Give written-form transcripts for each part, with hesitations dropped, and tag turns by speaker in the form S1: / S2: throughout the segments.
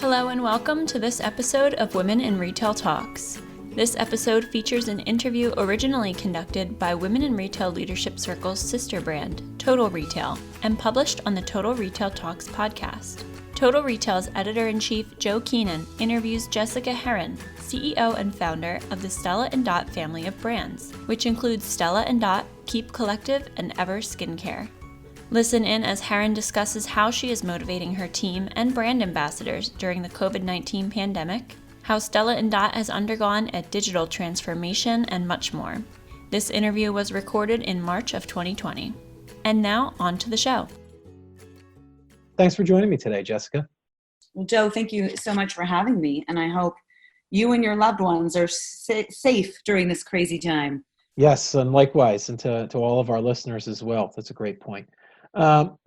S1: Hello and welcome to this episode of Women in Retail Talks. This episode features an interview originally conducted by Women in Retail Leadership Circle's sister brand, Total Retail, and published on the Total Retail Talks podcast. Total Retail's editor-in-chief, Joe Keenan, interviews Jessica Herrin, CEO and founder of the Stella & Dot family of brands, which includes Stella & Dot, Keep Collective, and Ever Skincare. Listen in as Herrin discusses how she is motivating her team and brand ambassadors during the COVID-19 pandemic, how Stella & Dot has undergone a digital transformation, and much more. This interview was recorded in March of 2020. And now, on to the show.
S2: Thanks for joining me today, Jessica.
S3: Well, Joe, thank you so much for having me, and I hope you and your loved ones are safe during this crazy time.
S2: Yes, and likewise, and to all of our listeners as well. That's a great point.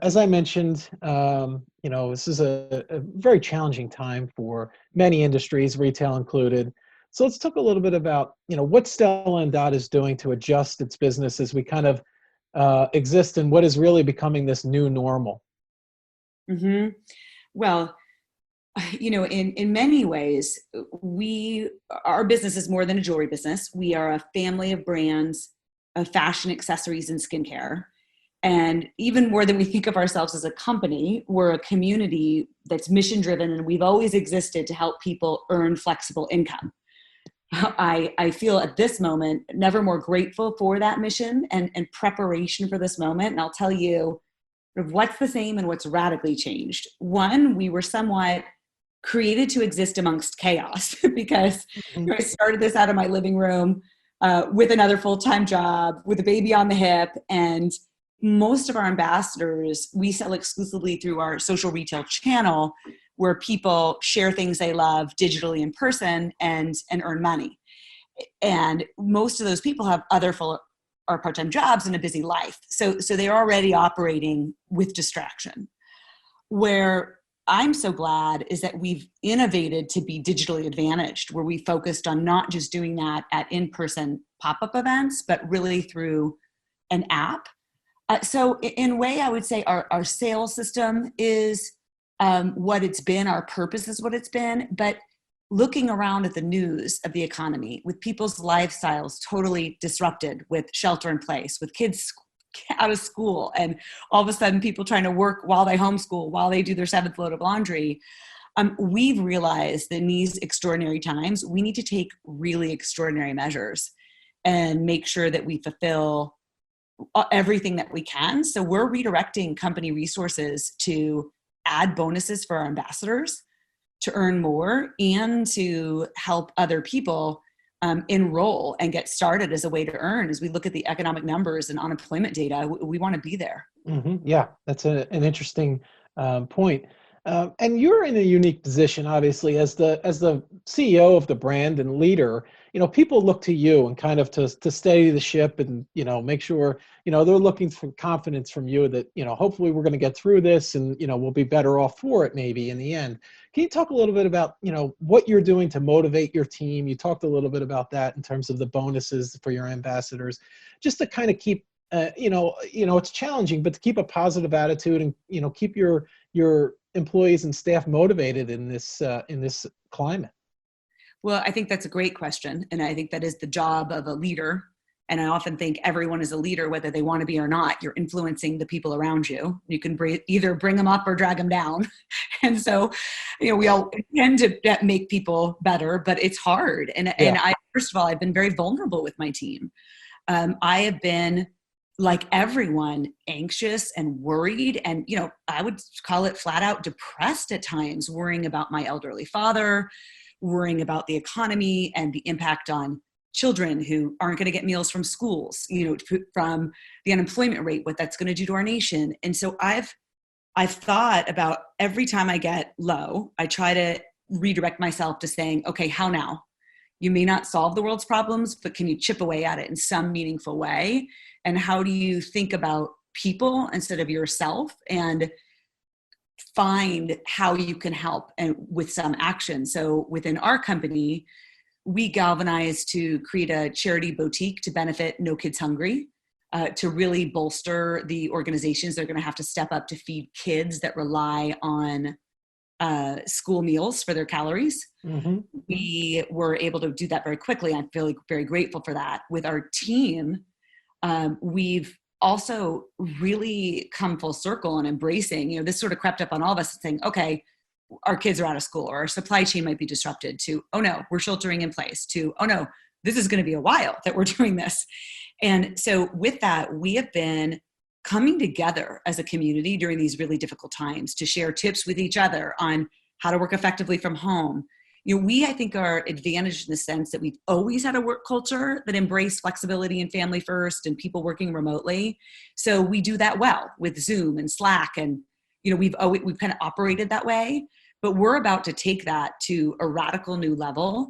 S2: As I mentioned, this is a very challenging time for many industries, retail included. So let's talk a little bit about, what Stella & Dot is doing to adjust its business as we kind of exist in what is really becoming this new normal.
S3: Mm-hmm. Well, in many ways, our business is more than a jewelry business. We are a family of brands of fashion, accessories, and skincare. And even more than we think of ourselves as a company, we're a community that's mission driven, and we've always existed to help people earn flexible income. I feel at this moment never more grateful for that mission and preparation for this moment. And I'll tell you what's the same and what's radically changed. One, we were somewhat created to exist amongst chaos because I started this out of my living room with another full-time job, with a baby on the hip, and most of our ambassadors, we sell exclusively through our social retail channel where people share things they love digitally in person and earn money. And most of those people have other full or part-time jobs and a busy life. So they're already operating with distraction. Where I'm so glad is that we've innovated to be digitally advantaged, where we focused on not just doing that at in-person pop-up events, but really through an app. So in a way, I would say our sales system is what it's been. Our purpose is what it's been. But looking around at the news of the economy, with people's lifestyles totally disrupted, with shelter in place, with kids out of school, and all of a sudden people trying to work while they homeschool, while they do their seventh load of laundry, we've realized that in these extraordinary times, we need to take really extraordinary measures and make sure that we fulfill everything that we can. So we're redirecting company resources to add bonuses for our ambassadors to earn more and to help other people enroll and get started as a way to earn. As we look at the economic numbers and unemployment data, we want to be there.
S2: Mm-hmm. Yeah, that's an interesting point. And you're in a unique position, obviously, as the CEO of the brand and leader. People look to you and kind of to steady the ship and make sure they're looking for confidence from you that hopefully we're going to get through this and we'll be better off for it maybe in the end. Can you talk a little bit about what you're doing to motivate your team? You talked a little bit about that in terms of the bonuses for your ambassadors, just to kind of keep it's challenging, but to keep a positive attitude and keep your employees and staff motivated in this climate.
S3: Well, I think that's a great question. And I think that is the job of a leader. And I often think everyone is a leader, whether they want to be or not. You're influencing the people around you. You can either bring them up or drag them down. And so, we all tend to make people better, but it's hard. And first of all, I've been very vulnerable with my team. I have been, like everyone, anxious and worried. And, I would call it flat out depressed at times, worrying about my elderly father, worrying about the economy and the impact on children who aren't going to get meals from schools, from the unemployment rate, what that's going to do to our nation. And so I've thought about every time I get low, I try to redirect myself to saying, okay, how now? You may not solve the world's problems, but can you chip away at it in some meaningful way? And how do you think about people instead of yourself and find how you can help and with some action? So within our company, we galvanized to create a charity boutique to benefit No Kids Hungry, to really bolster the organizations that are going to have to step up to feed kids that rely on school meals for their calories.
S2: Mm-hmm.
S3: We were able to do that very quickly. I feel very grateful for that. With our team, we've also really come full circle and embracing, this sort of crept up on all of us saying, okay, our kids are out of school, or our supply chain might be disrupted, to, oh no, we're sheltering in place, to, oh no, this is going to be a while that we're doing this. And so with that, we have been coming together as a community during these really difficult times to share tips with each other on how to work effectively from home. We, I think, are advantaged in the sense that we've always had a work culture that embraced flexibility and family first and people working remotely. So we do that well with Zoom and Slack, and we've kind of operated that way. But we're about to take that to a radical new level.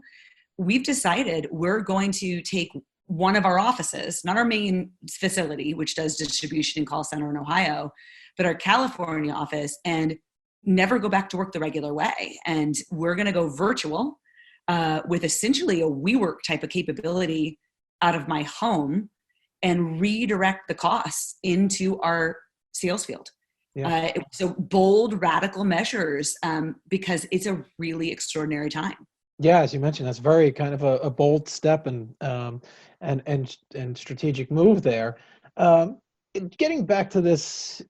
S3: We've decided we're going to take one of our offices, not our main facility, which does distribution and call center in Ohio, but our California office, and never go back to work the regular way. And we're going to go virtual with essentially a WeWork type of capability out of my home and redirect the costs into our sales field.
S2: Yeah.
S3: So bold, radical measures because it's a really extraordinary time.
S2: Yeah, as you mentioned, that's very kind of a bold step and strategic move there. Getting back to this,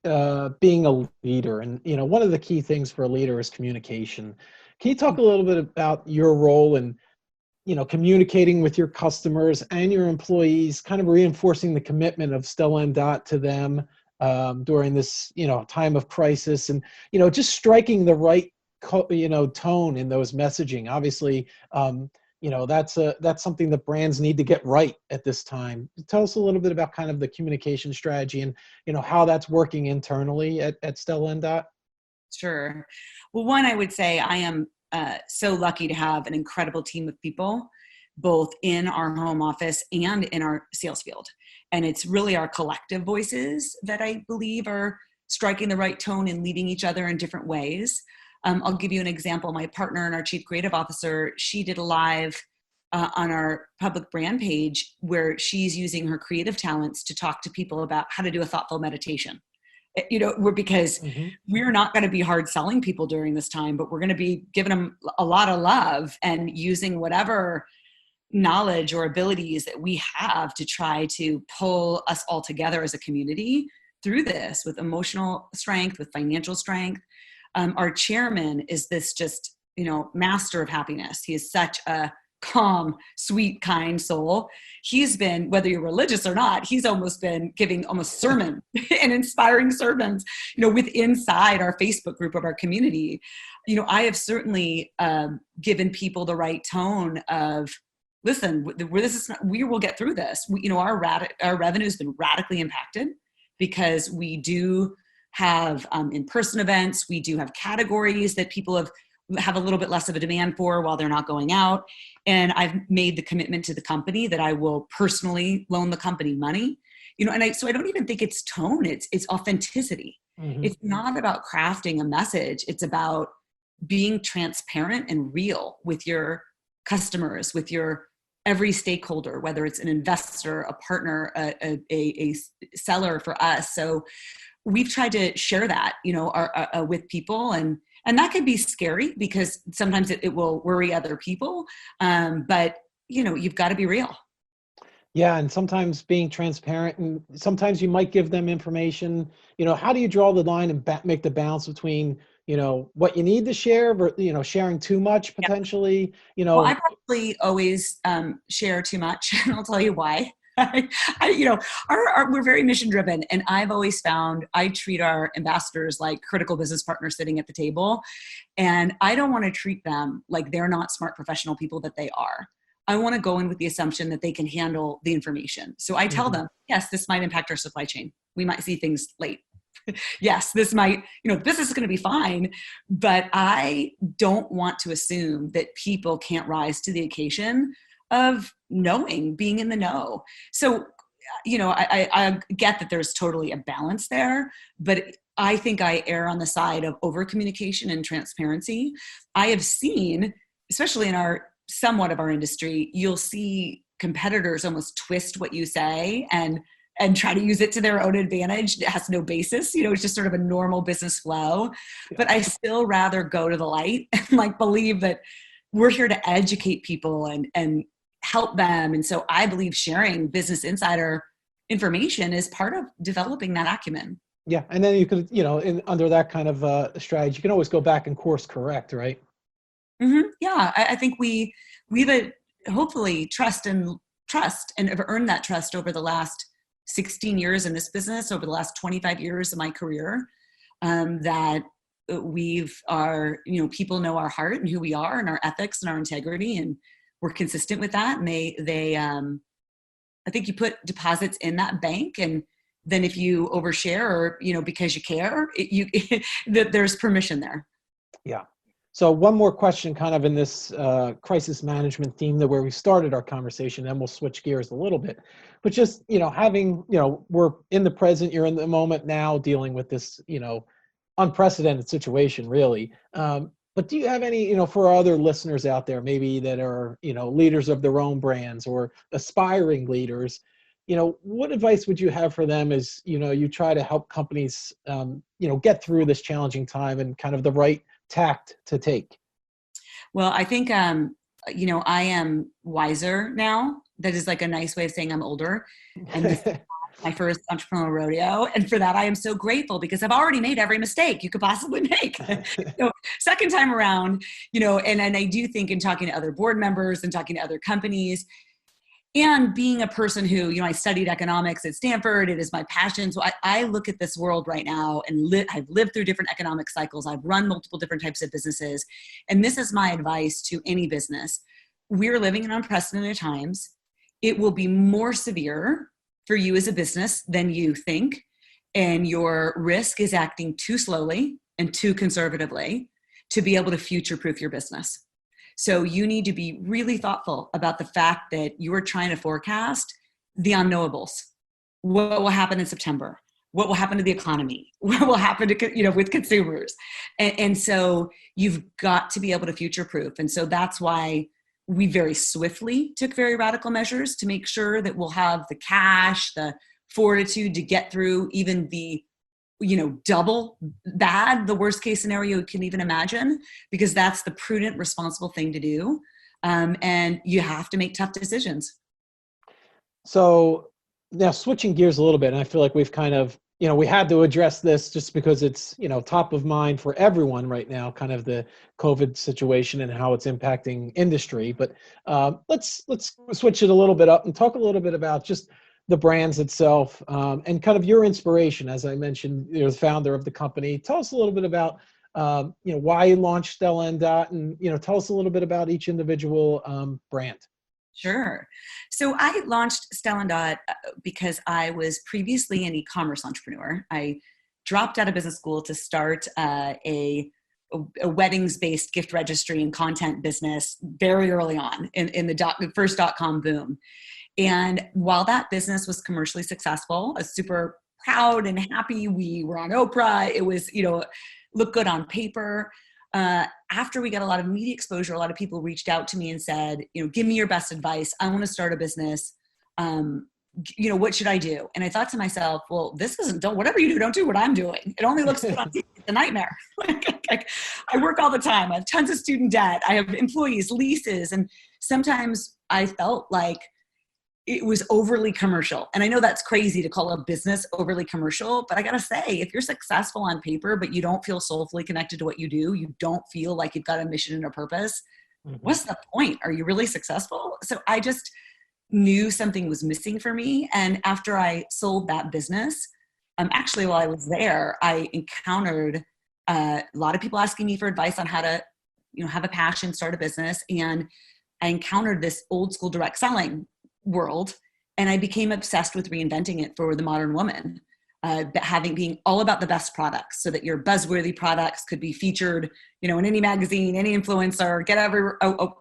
S2: being a leader, and one of the key things for a leader is communication. Can you talk a little bit about your role in communicating with your customers and your employees, kind of reinforcing the commitment of Stella and Dot to them during this time of crisis, and just striking the right tone in those messaging. Obviously, that's something that brands need to get right at this time. Tell us a little bit about kind of the communication strategy and how that's working internally at Stella and Dot.
S3: Sure. Well, one, I would say I am so lucky to have an incredible team of people, both in our home office and in our sales field. And it's really our collective voices that I believe are striking the right tone and leading each other in different ways. I'll give you an example. My partner and our chief creative officer, she did a live on our public brand page where she's using her creative talents to talk to people about how to do a thoughtful meditation. Because we're not going to be hard selling people during this time, but we're going to be giving them a lot of love and using whatever knowledge or abilities that we have to try to pull us all together as a community through this with emotional strength, with financial strength. Our chairman is this just, master of happiness. He is such a calm, sweet, kind soul. He's been, whether you're religious or not, he's almost been giving almost sermon and inspiring sermons, with inside our Facebook group of our community. I have certainly given people the right tone of, listen, we will get through this. Our revenue has been radically impacted because we do have in-person events. We do have categories that people have a little bit less of a demand for while they're not going out. And I've made the commitment to the company that I will personally loan the company money. So I don't even think it's tone, it's authenticity. Mm-hmm. It's not about crafting a message. It's about being transparent and real with your customers, with your every stakeholder, whether it's an investor, a partner, a seller for us. So we've tried to share that, with people, and that can be scary because sometimes it will worry other people. But you've got to be real.
S2: Yeah, and sometimes being transparent, and sometimes you might give them information. How do you draw the line and make the balance between what you need to share, but sharing too much potentially?
S3: Well, I probably always share too much, and I'll tell you why. We're very mission driven, and I've always found I treat our ambassadors like critical business partners sitting at the table, and I don't want to treat them like they're not smart professional people that they are. I want to go in with the assumption that they can handle the information. So I tell them, yes, this might impact our supply chain. We might see things late. Yes, this might, this is going to be fine, but I don't want to assume that people can't rise to the occasion of being in the know. So, I get that there's totally a balance there, but I think I err on the side of over communication and transparency. I have seen, especially in somewhat of our industry, you'll see competitors almost twist what you say and and try to use it to their own advantage. It has no basis. It's just sort of a normal business flow.
S2: Yeah.
S3: But I still rather go to the light and like believe that we're here to educate people and help them. And so I believe sharing business insider information is part of developing that acumen.
S2: Yeah. And then you could, under that kind of strategy, you can always go back and course correct, right?
S3: Mm-hmm. Yeah. I think we've hopefully trust and have earned that trust over the last 16 years in this business, over the last 25 years of my career, that people know our heart and who we are and our ethics and our integrity, and we're consistent with that. And I think you put deposits in that bank, and then if you overshare or, because you care, there's permission there.
S2: Yeah. So one more question kind of in this crisis management theme that where we started our conversation, and we'll switch gears a little bit, but just, having, we're in the present, you're in the moment now dealing with this, unprecedented situation really. But do you have any, for our other listeners out there, maybe that are, leaders of their own brands or aspiring leaders, what advice would you have for them as, you try to help companies, get through this challenging time and kind of the right tact to take?
S3: Well, I think, I am wiser now. That is like a nice way of saying I'm older. And this is my first entrepreneurial rodeo. And for that, I am so grateful because I've already made every mistake you could possibly make. Second time around, and I do think in talking to other board members and talking to other companies, and being a person who, I studied economics at Stanford, it is my passion. So I look at this world right now and I've lived through different economic cycles. I've run multiple different types of businesses. And this is my advice to any business. We're living in unprecedented times. It will be more severe for you as a business than you think. And your risk is acting too slowly and too conservatively to be able to future-proof your business. So you need to be really thoughtful about the fact that you are trying to forecast the unknowables. What will happen in September? What will happen to the economy? What will happen to, with consumers? And so you've got to be able to future-proof. And so that's why we very swiftly took very radical measures to make sure that we'll have the cash, the fortitude to get through even the double bad, the worst case scenario you can even imagine, because that's the prudent, responsible thing to do. And you have to make tough decisions.
S2: So now switching gears a little bit, and I feel like we've kind of, we had to address this just because it's, top of mind for everyone right now, kind of the COVID situation and how it's impacting industry. But let's switch it a little bit up and talk a little bit about just the brands itself, and kind of your inspiration. As I mentioned, you're the founder of the company. Tell us a little bit about, why you launched Stella and Dot, and, tell us a little bit about each individual brand.
S3: Sure. So I launched Stella and Dot because I was previously an e-commerce entrepreneur. I dropped out of business school to start a weddings-based gift registry and content business very early on in the first .com boom. And while that business was commercially successful, I was super proud and happy. We were on Oprah. It was, looked good on paper. After we got a lot of media exposure, a lot of people reached out to me and said, give me your best advice. I want to start a business. What should I do? And I thought to myself, well, whatever you do, don't do what I'm doing. It only looks good on TV. It's a nightmare. I work all the time. I have tons of student debt. I have employees, leases. And sometimes I felt like it was overly commercial. And I know that's crazy to call a business overly commercial, but I got to say, if you're successful on paper, but you don't feel soulfully connected to what you do, you don't feel like you've got a mission and a purpose, what's the point? Are you really successful? So I just knew something was missing for me. And after I sold that business, actually while I was there, I encountered a lot of people asking me for advice on how to, have a passion, start a business. And I encountered this old school direct selling world, and I became obsessed with reinventing it for the modern woman, being all about the best products, so that your buzzworthy products could be featured, in any magazine, any influencer, get every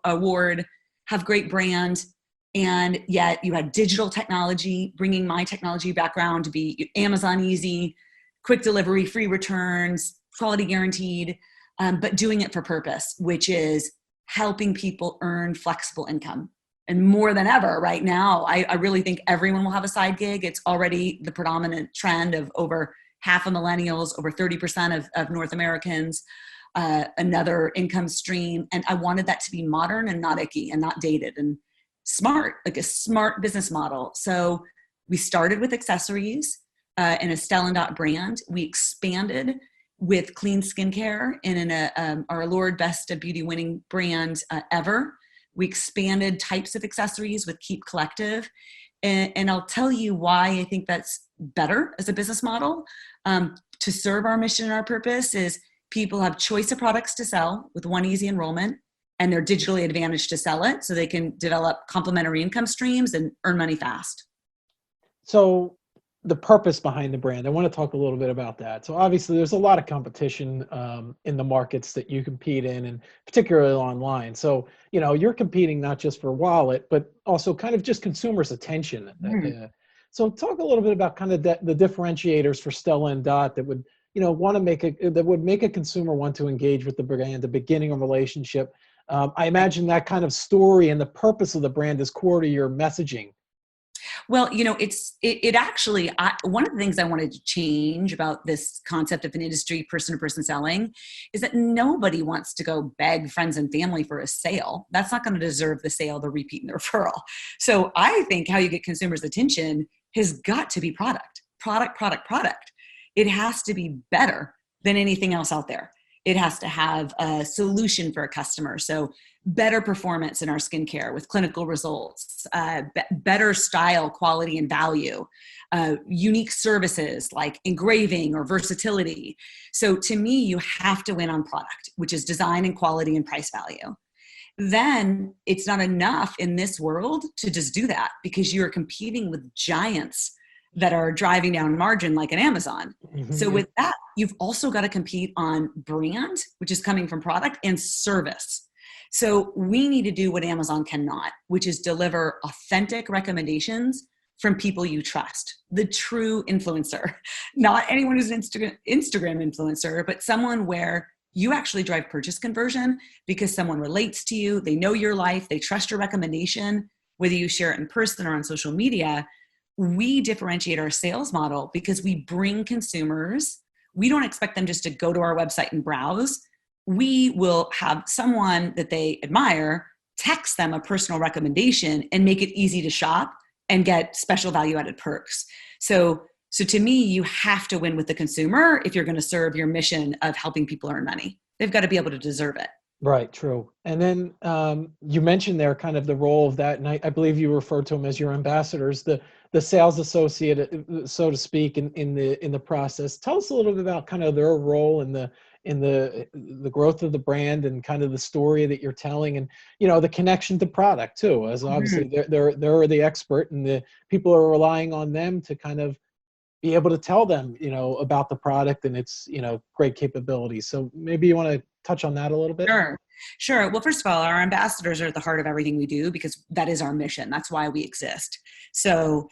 S3: award, have great brand, and yet you had digital technology, bringing my technology background to be Amazon easy, quick delivery, free returns, quality guaranteed, but doing it for purpose, which is helping people earn flexible income. and more than ever right now, I really think everyone will have a side gig. It's already the predominant trend of over half of millennials, over 30% of North Americans, another income stream. And I wanted that to be modern and not icky and not dated and smart, like a smart business model. So we started with accessories in a Stella brand. We expanded with clean skincare in our Lord Best Beauty winning brand ever. We expanded types of accessories with Keep Collective. And I'll tell you why I think that's better as a business model. To serve our mission and our purpose is people have choice of products to sell with one easy enrollment, and they're digitally advantaged to sell it so they can develop complementary income streams and earn money fast.
S2: So the purpose behind the brand, I want to talk a little bit about that. So obviously there's a lot of competition in the markets that you compete in, and particularly online. So, you're competing not just for wallet, but also kind of just consumers' attention. So talk a little bit about kind of the differentiators for Stella and Dot that would, want to make a consumer want to engage with the brand, the beginning of a relationship. I imagine that kind of story and the purpose of the brand is core to your messaging.
S3: Well, it actually, one of the things I wanted to change about this concept of an industry person-to-person selling is that nobody wants to go beg friends and family for a sale. That's not going to deserve the sale, the repeat, and the referral. So I think how you get consumers' attention has got to be product. It has to be better than anything else out there. It has to have a solution for a customer. So better performance in our skincare with clinical results, better style, quality, and value, unique services like engraving or versatility. So to me, you have to win on product, which is design and quality and price value. Then it's not enough in this world to just do that, because you're competing with giants that are driving down margin like an Amazon. So with that, you've also got to compete on brand, which is coming from product, and service. So we need to do what Amazon cannot, which is deliver authentic recommendations from people you trust, the true influencer, not anyone who's an Instagram influencer, but someone where you actually drive purchase conversion because someone relates to you, they know your life, they trust your recommendation, whether you share it in person or on social media. We differentiate our sales model because we bring consumers. We don't expect them just to go to our website and browse. We will have someone that they admire text them a personal recommendation and make it easy to shop and get special value added perks. So to me, you have to win with the consumer if you're going to serve your mission of helping people earn money. They've got to be able to deserve it.
S2: Right, true. And then you mentioned there kind of the role of that, and I believe you referred to them as your ambassadors, the sales associate, so to speak, in the process. Tell us a little bit about kind of their role in the growth of the brand and kind of the story that you're telling, and the connection to product too, as obviously they're the expert, and the people are relying on them to kind of be able to tell them about the product and its great capabilities. So maybe you want to touch on that a little bit.
S3: Sure. Well, first of all, our ambassadors are at the heart of everything we do because that is our mission. That's why we exist. So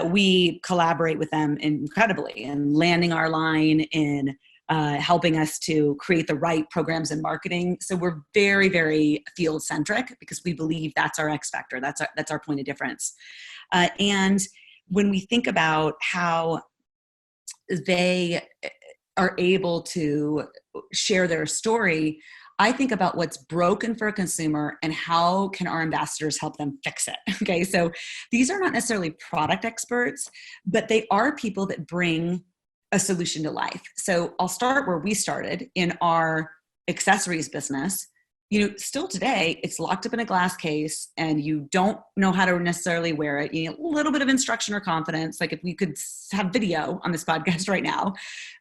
S3: we collaborate with them incredibly in landing our line, in helping us to create the right programs and marketing. So we're very, very field centric because we believe that's our X factor. That's our point of difference. And when we think about how they are able to share their story, I think about what's broken for a consumer and how can our ambassadors help them fix it. Okay, so these are not necessarily product experts, but they are people that bring a solution to life. So I'll start where we started in our accessories business. Still today, it's locked up in a glass case and you don't know how to necessarily wear it. You need a little bit of instruction or confidence. Like if we could have video on this podcast right now.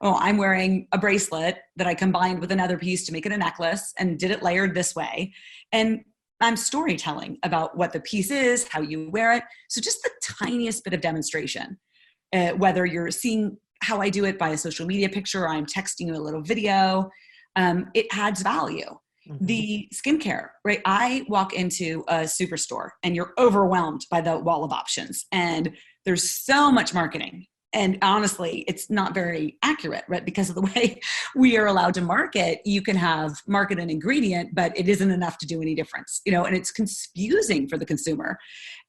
S3: Oh, I'm wearing a bracelet that I combined with another piece to make it a necklace and did it layered this way. And I'm storytelling about what the piece is, how you wear it. So just the tiniest bit of demonstration, whether you're seeing how I do it by a social media picture or I'm texting you a little video, it adds value. The skincare, right? I walk into a superstore and you're overwhelmed by the wall of options and there's so much marketing And honestly, it's not very accurate, right? Because of the way we are allowed to market, you can market an ingredient, but it isn't enough to do any difference, and it's confusing for the consumer.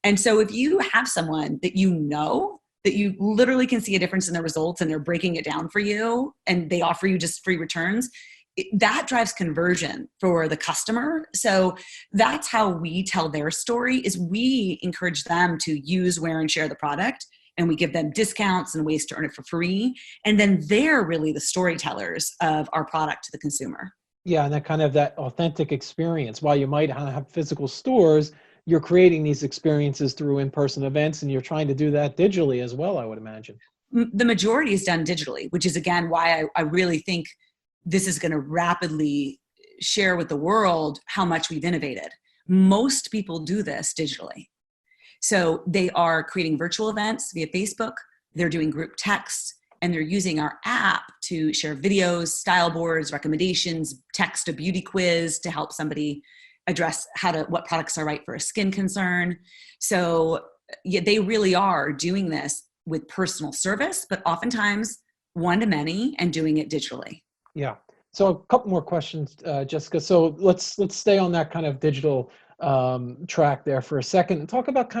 S3: And so if you have someone that that you literally can see a difference in the results and they're breaking it down for you and they offer you just free returns, that drives conversion for the customer. So that's how we tell their story, is we encourage them to use, wear, and share the product. And we give them discounts and ways to earn it for free. And then they're really the storytellers of our product to the consumer.
S2: Yeah, and that authentic experience. While you might have physical stores, you're creating these experiences through in-person events, and you're trying to do that digitally as well, I would imagine.
S3: The majority is done digitally, which is, again, why I really think this is going to rapidly share with the world how much we've innovated. Most people do this digitally. So they are creating virtual events via Facebook, they're doing group texts, and they're using our app to share videos, style boards, recommendations, text a beauty quiz to help somebody address what products are right for a skin concern. So yeah, they really are doing this with personal service, but oftentimes one-to-many, and doing it digitally.
S2: Yeah. So a couple more questions, Jessica. So let's stay on that kind of digital track there for a second and talk about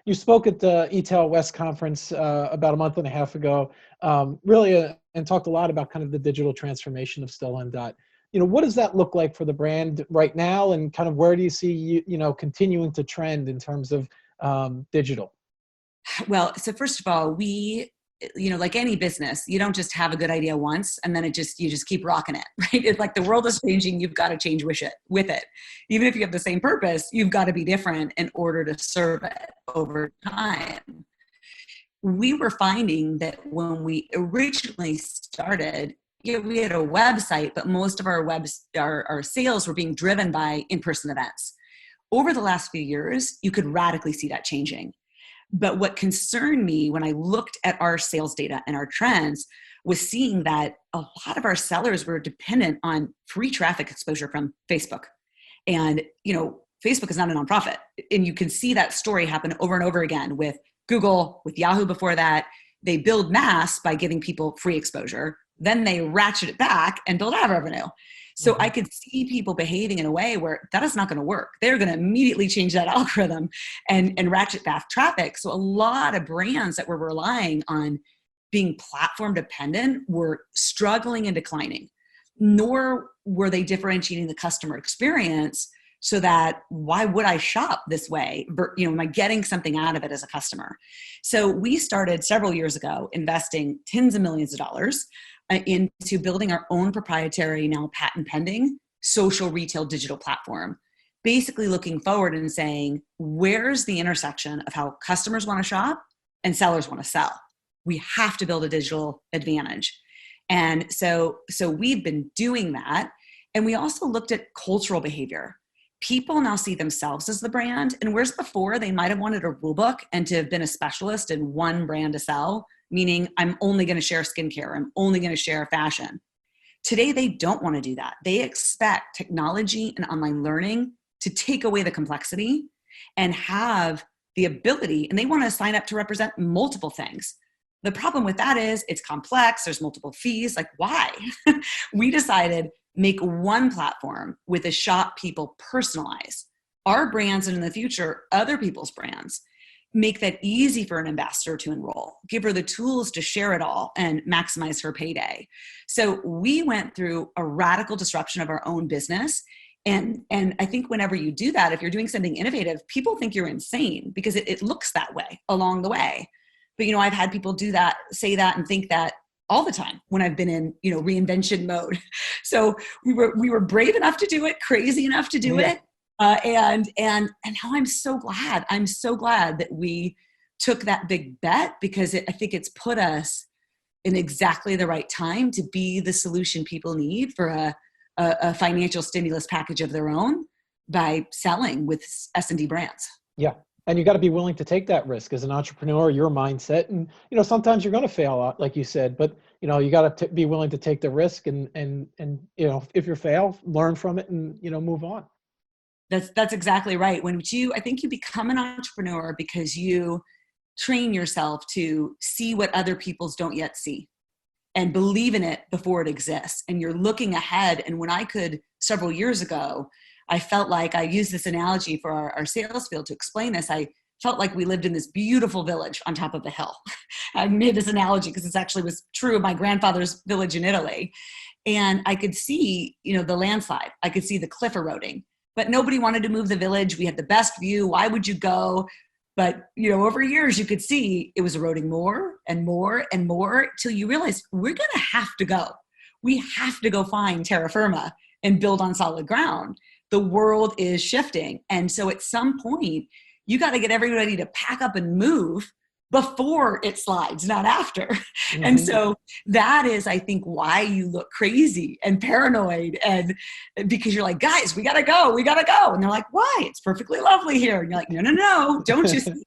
S2: you spoke at the eTail West conference about a month and a half ago, and talked a lot about kind of the digital transformation of Stella and Dot. What does that look like for the brand right now, and kind of where do you see continuing to trend in terms of digital?
S3: Well, so first of all, we, like any business, you don't just have a good idea once and then you just keep rocking it, right? It's like the world is changing, you've got to change with it. Even if you have the same purpose, you've got to be different in order to serve it over time. We were finding that when we originally started, we had a website, but most of our sales were being driven by in-person events. Over the last few years, you could radically see that changing. But what concerned me when I looked at our sales data and our trends was seeing that a lot of our sellers were dependent on free traffic exposure from Facebook. And, Facebook is not a nonprofit. And you can see that story happen over and over again with Google, with Yahoo before that. They build mass by giving people free exposure. Then they ratchet it back and build ad revenue. So I could see people behaving in a way where that is not going to work. They're going to immediately change that algorithm and ratchet back traffic. So a lot of brands that were relying on being platform dependent were struggling and declining, nor were they differentiating the customer experience so that why would I shop this way? Am I getting something out of it as a customer? So we started several years ago investing tens of millions of dollars into building our own proprietary, now patent pending, social retail digital platform. Basically looking forward and saying, where's the intersection of how customers want to shop and sellers want to sell? We have to build a digital advantage. And so we've been doing that. And we also looked at cultural behavior. People now see themselves as the brand. And whereas before they might have wanted a rule book and to have been a specialist in one brand to sell, meaning I'm only going to share skincare, I'm only going to share fashion. Today, they don't want to do that. They expect technology and online learning to take away the complexity and have the ability, and they want to sign up to represent multiple things. The problem with that is it's complex, there's multiple fees. Like, why? We decided make one platform with a shop people personalize our brands, and in the future, other people's brands. Make that easy for an ambassador to enroll, give her the tools to share it all and maximize her payday. So we went through a radical disruption of our own business. And I think whenever you do that, if you're doing something innovative, people think you're insane because it looks that way along the way. But, I've had people say that and think that all the time when I've been in, reinvention mode. So we were brave enough to do it, crazy enough to do it. And now I'm so glad that we took that big bet, because I think it's put us in exactly the right time to be the solution people need for a financial stimulus package of their own by selling with S&D brands.
S2: Yeah. And you got to be willing to take that risk as an entrepreneur, your mindset. And, sometimes you're going to fail, like you said, but, you got to be willing to take the risk and, if you fail, learn from it and, move on.
S3: That's exactly right. I think you become an entrepreneur because you train yourself to see what other people's don't yet see and believe in it before it exists. And you're looking ahead. And when I could, several years ago, I felt like, I used this analogy for our sales field to explain this. I felt like we lived in this beautiful village on top of a hill. I made this analogy because this actually was true of my grandfather's village in Italy. And I could see, the landslide. I could see the cliff eroding, but nobody wanted to move the village. We had the best view. Why would you go? But, over years, you could see it was eroding more and more and more till you realize we're going to have to go. We have to go find terra firma and build on solid ground. The world is shifting. And so at some point, you got to get everybody to pack up and move before it slides, not after. Mm-hmm. And so that is, I think, why you look crazy and paranoid, and because you're like, guys, we got to go. And they're like, why? It's perfectly lovely here. And you're like, no, don't you see?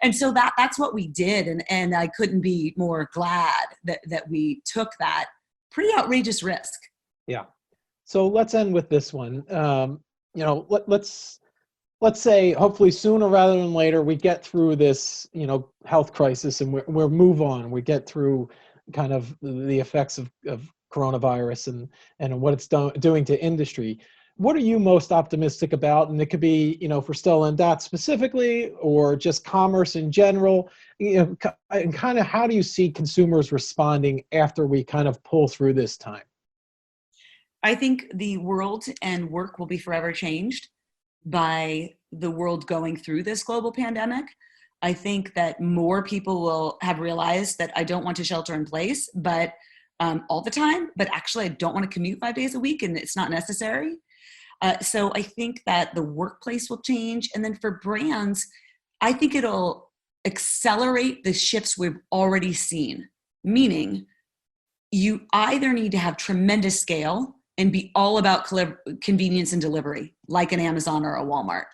S3: And so that's what we did. And I couldn't be more glad that we took that pretty outrageous risk.
S2: Yeah. So let's end with this one. Let's say hopefully sooner rather than later, we get through this, health crisis, and we'll move on. We get through kind of the effects of coronavirus and what it's doing to industry. What are you most optimistic about? And it could be, for Stella and Dot specifically, or just commerce in general, and kind of how do you see consumers responding after we kind of pull through this time?
S3: I think the world and work will be forever changed by the world going through this global pandemic. I think that more people will have realized that I don't want to shelter in place, but all the time, but actually I don't want to commute 5 days a week and it's not necessary. So I think that the workplace will change. And then for brands, I think it'll accelerate the shifts we've already seen, meaning you either need to have tremendous scale and be all about convenience and delivery, like an Amazon or a Walmart.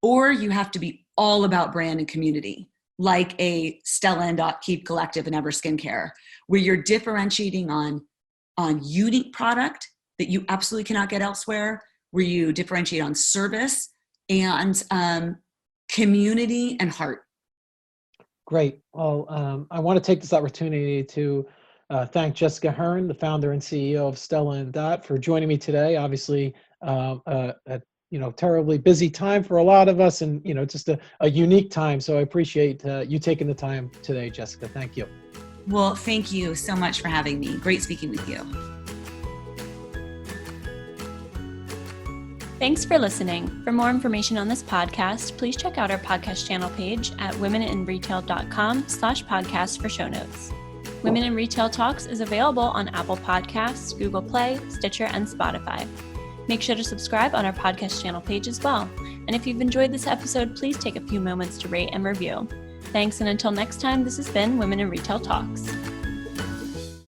S3: Or you have to be all about brand and community, like a Stella and Dot Keep Collective and Ever Skincare, where you're differentiating on unique product that you absolutely cannot get elsewhere, where you differentiate on service and community and heart.
S2: Great. Well, I want to take this opportunity to thank Jessica Herrin, the founder and CEO of Stella and Dot, for joining me today. Obviously, a terribly busy time for a lot of us, and just a unique time. So I appreciate you taking the time today, Jessica. Thank you.
S3: Well, thank you so much for having me. Great speaking with you.
S1: Thanks for listening. For more information on this podcast, please check out our podcast channel page at womeninretail.com/podcast for show notes. Women in Retail Talks is available on Apple Podcasts, Google Play, Stitcher, and Spotify. Make sure to subscribe on our podcast channel page as well. And if you've enjoyed this episode, please take a few moments to rate and review. Thanks, and until next time, this has been Women in Retail Talks.